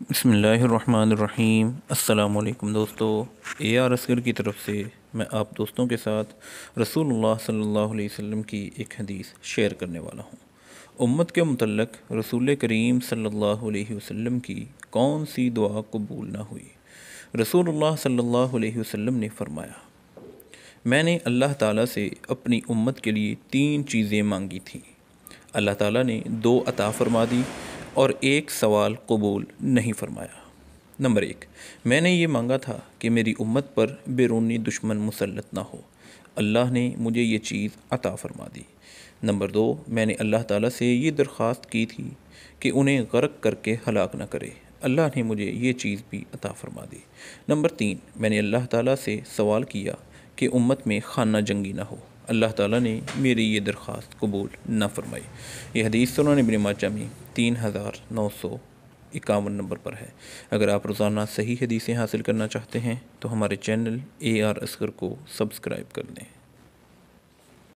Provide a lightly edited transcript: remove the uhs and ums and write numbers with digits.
بسم اللہ الرحمن الرحیم۔ السلام علیکم دوستو، اے آر اصغر کی طرف سے میں آپ دوستوں کے ساتھ رسول اللہ صلی اللہ علیہ وسلم کی ایک حدیث شیئر کرنے والا ہوں۔ امت کے متعلق رسول کریم صلی اللہ علیہ وسلم کی کون سی دعا قبول نہ ہوئی؟ رسول اللہ صلی اللہ علیہ وسلم نے فرمایا، میں نے اللہ تعالیٰ سے اپنی امت کے لیے 3 چیزیں مانگی تھیں، اللہ تعالیٰ نے 2 عطا فرما دی اور ایک سوال قبول نہیں فرمایا۔ نمبر 1، میں نے یہ مانگا تھا کہ میری امت پر بیرونی دشمن مسلط نہ ہو، اللہ نے مجھے یہ چیز عطا فرما دی۔ نمبر 2، میں نے اللہ تعالیٰ سے یہ درخواست کی تھی کہ انہیں غرق کر کے ہلاک نہ کرے، اللہ نے مجھے یہ چیز بھی عطا فرما دی۔ نمبر 3، میں نے اللہ تعالیٰ سے سوال کیا کہ امت میں خانہ جنگی نہ ہو، اللہ تعالیٰ نے میری یہ درخواست قبول نہ فرمائی۔ یہ حدیث سنن ابن ماجہ میں 3951 نمبر پر ہے۔ اگر آپ روزانہ صحیح حدیثیں حاصل کرنا چاہتے ہیں تو ہمارے چینل اے آر اصغر کو سبسکرائب کر دیں۔